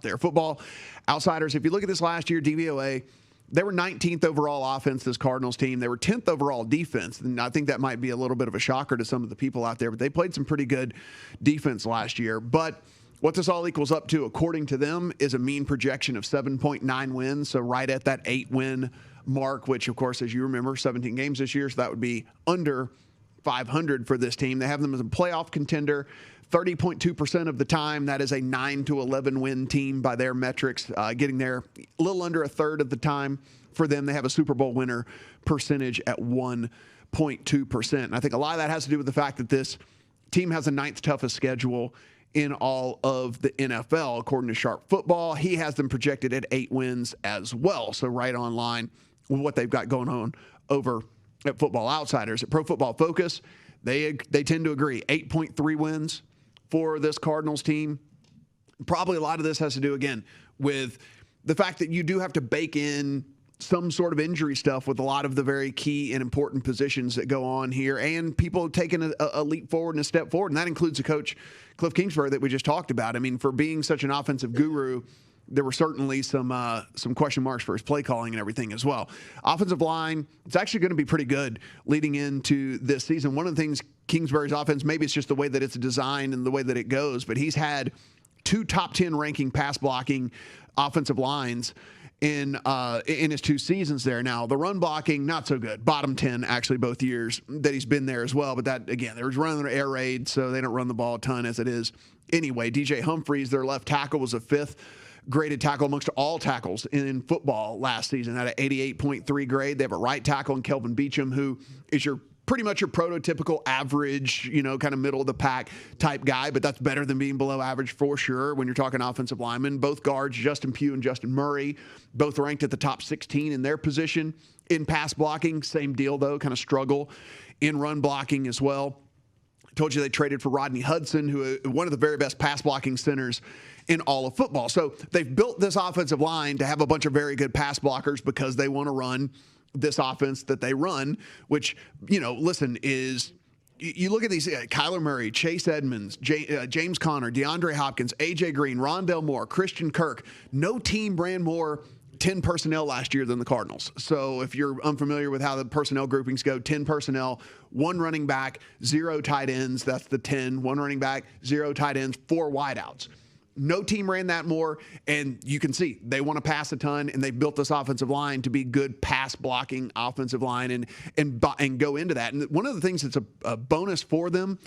out there. Football Outsiders, if you look at this last year, DVOA, they were 19th overall offense, this Cardinals team. They were 10th overall defense, and I think that might be a little bit of a shocker to some of the people out there, but they played some pretty good defense last year. But what this all equals up to, according to them, is a mean projection of 7.9 wins, so right at that 8-win mark, which, of course, as you remember, 17 games this year, so that would be under 500 for this team. They have them as a playoff contender 30.2% of the time. That is a 9 to 11 win team by their metrics, getting there a little under a third of the time. For them, they have a Super Bowl winner percentage at 1.2%. And I think a lot of that has to do with the fact that this team has the 9th toughest schedule in all of the NFL, according to Sharp Football. He has them projected at 8 wins as well, so right on line with what they've got going on over at Football Outsiders. At Pro Football Focus, they tend to agree. 8.3 wins for this Cardinals team. Probably a lot of this has to do, again, with the fact that you do have to bake in some sort of injury stuff with a lot of the very key and important positions that go on here, and people taking a leap forward and a step forward, and that includes the coach, Cliff Kingsbury, that we just talked about. I mean, for being such an offensive guru, there were certainly some question marks for his play calling and everything as well. Offensive line, it's actually going to be pretty good leading into this season. One of the things Kingsbury's offense, maybe it's just the way that it's designed and the way that it goes, but he's had 2 top 10 ranking pass blocking offensive lines in his 2 seasons there. Now, the run blocking, not so good. Bottom 10, actually, both years that he's been there as well. But that, again, they were running their air raid, so they don't run the ball a ton as it is anyway. DJ Humphries, their left tackle, was a 5th graded tackle amongst all tackles in football last season at an 88.3 grade. They have a right tackle in Kelvin Beachum, who is pretty much your prototypical average, kind of middle of the pack type guy, but that's better than being below average for sure when you're talking offensive linemen. Both guards, Justin Pugh and Justin Murray, both ranked at the top 16 in their position in pass blocking. Same deal, though, kind of struggle in run blocking as well. I told you they traded for Rodney Hudson, who one of the very best pass blocking centers in all of football. So they've built this offensive line to have a bunch of very good pass blockers because they want to run this offense that they run, which, listen, is you look at these, Kyler Murray, Chase Edmonds, James Conner, DeAndre Hopkins, A.J. Green, Rondale Moore, Christian Kirk. No team ran more 10 personnel last year than the Cardinals. So if you're unfamiliar with how the personnel groupings go, 10 personnel, 1 running back, 0 tight ends. That's the 10. 1 running back, 0 tight ends, 4 wideouts. No team ran that more, and you can see they want to pass a ton, and they built this offensive line to be good pass blocking offensive line and go into that. And one of the things that's a bonus for them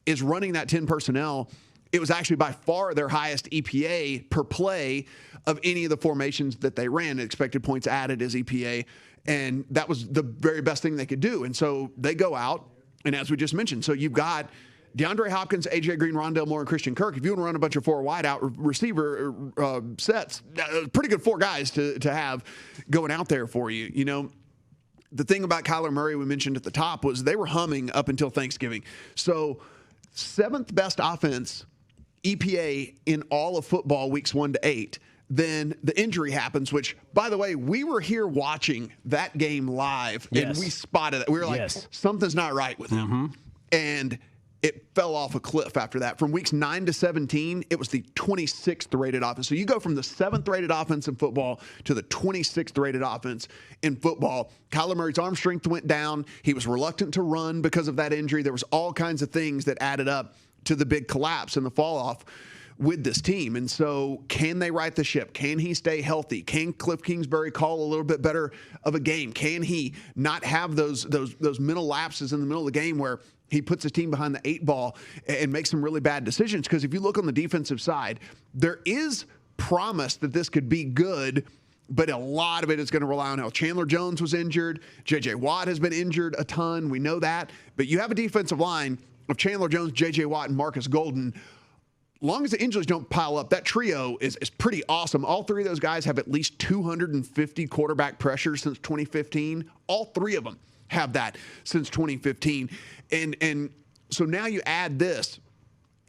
is running that 10 personnel. It was actually by far their highest EPA per play of any of the formations that they ran. Expected points added as EPA, and that was the very best thing they could do. And so they go out, and as we just mentioned, so you've got DeAndre Hopkins, A.J. Green, Rondale Moore, and Christian Kirk. If you want to run a bunch of 4 wideout receiver sets, pretty good 4 guys to have going out there for you. The thing about Kyler Murray we mentioned at the top was they were humming up until Thanksgiving. So 7th best offense EPA in all of football weeks 1 to 8. Then the injury happens, which, by the way, we were here watching that game live, and we spotted it. We were like, something's not right with him. And it fell off a cliff after that. From weeks 9 to 17, it was the 26th rated offense. So you go from the 7th rated offense in football to the 26th rated offense in football. Kyler Murray's arm strength went down. He was reluctant to run because of that injury. There was all kinds of things that added up to the big collapse and the fall off with this team. And so can they right the ship? Can he stay healthy? Can Cliff Kingsbury call a little bit better of a game? Can he not have those mental lapses in the middle of the game where he puts his team behind the 8 ball and makes some really bad decisions? Because if you look on the defensive side, there is promise that this could be good, but a lot of it is going to rely on how Chandler Jones was injured. J.J. Watt has been injured a ton. We know that. But you have a defensive line of Chandler Jones, J.J. Watt, and Marcus Golden. Long as the injuries don't pile up, that trio is pretty awesome. All 3 of those guys have at least 250 quarterback pressures since 2015. All 3 of them have that since 2015. And so now you add this,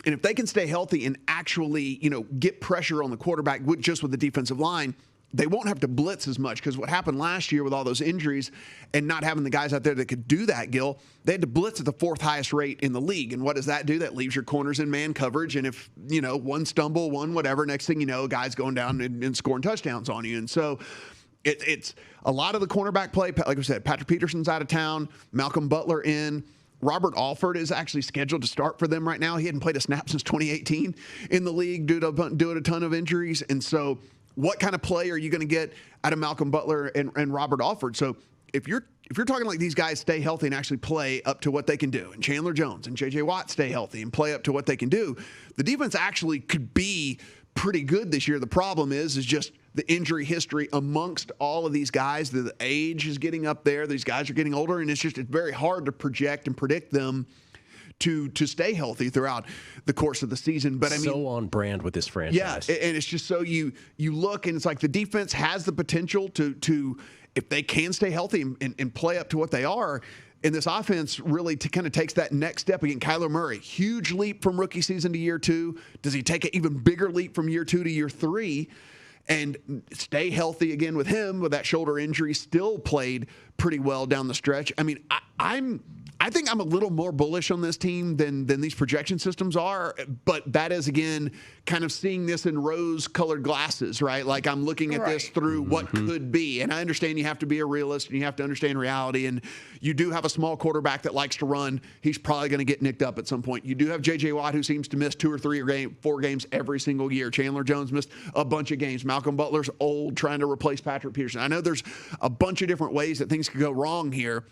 and if they can stay healthy and actually, get pressure on the quarterback just with the defensive line, they won't have to blitz as much, because what happened last year with all those injuries and not having the guys out there that could do that, Gil, they had to blitz at the 4th highest rate in the league. And what does that do? That leaves your corners in man coverage. And if, one stumble, one whatever, next thing you know, a guy's going down and scoring touchdowns on you. And so it's a lot of the cornerback play. Like I said, Patrick Peterson's out of town, Malcolm Butler in. Robert Alford is actually scheduled to start for them right now. He hadn't played a snap since 2018 in the league due to a ton of injuries. And so what kind of play are you going to get out of Malcolm Butler and Robert Alford? So if you're talking like these guys stay healthy and actually play up to what they can do, and Chandler Jones and J.J. Watt stay healthy and play up to what they can do, the defense actually could be pretty good this year. The problem is just the injury history amongst all of these guys. The age is getting up there. These guys are getting older, and it's very hard to project and predict them to stay healthy throughout the course of the season. But I mean, so on brand with this franchise. Yeah, and it's just so you look, and it's like the defense has the potential to if they can stay healthy and play up to what they are. And this offense really kind of takes that next step. Again, Kyler Murray, huge leap from rookie season to year 2. Does he take an even bigger leap from year 2 to year 3? And stay healthy again with him, with that shoulder injury, still played pretty well down the stretch. I mean, I think I'm a little more bullish on this team than these projection systems are, but that is, again, kind of seeing this in rose-colored glasses, right? Like I'm looking at this through what could be. And I understand you have to be a realist and you have to understand reality, and you do have a small quarterback that likes to run. He's probably going to get nicked up at some point. You do have J.J. Watt, who seems to miss 2 or 3 or 4 games every single year. Chandler Jones missed a bunch of games. Malcolm Butler's old, trying to replace Patrick Peterson. I know there's a bunch of different ways that things could go wrong here.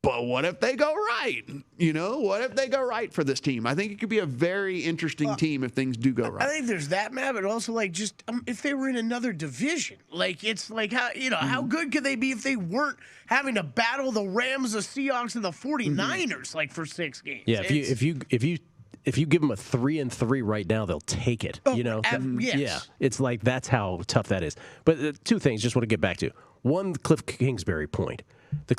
But what if they go right? What if they go right for this team? I think it could be a very interesting team if things do go right. I think there's that, Matt, but also just if they were in another division, it's like how good could they be if they weren't having to battle the Rams, the Seahawks, and the 49ers for 6 games? Yeah, if you give them a 3-3 right now, they'll take it. Yes. Yeah, it's like that's how tough that is. But 2 things, just want to get back to. One, the Cliff Kingsbury point. The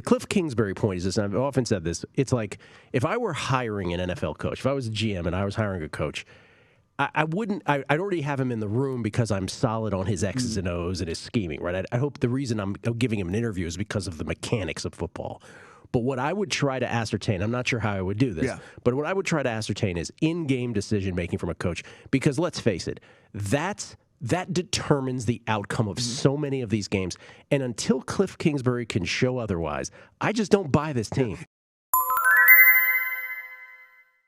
Cliff Kingsbury point is this, and I've often said this, it's like if I were hiring an NFL coach, if I was a GM and I was hiring a coach, I'd already have him in the room because I'm solid on his X's and O's and his scheming, right? I hope the reason I'm giving him an interview is because of the mechanics of football. But what I would try to ascertain, I'm not sure how I would do this, but what I would try to ascertain is in-game decision-making from a coach, because let's face it, that determines the outcome of so many of these games. And until Cliff Kingsbury can show otherwise, I just don't buy this team.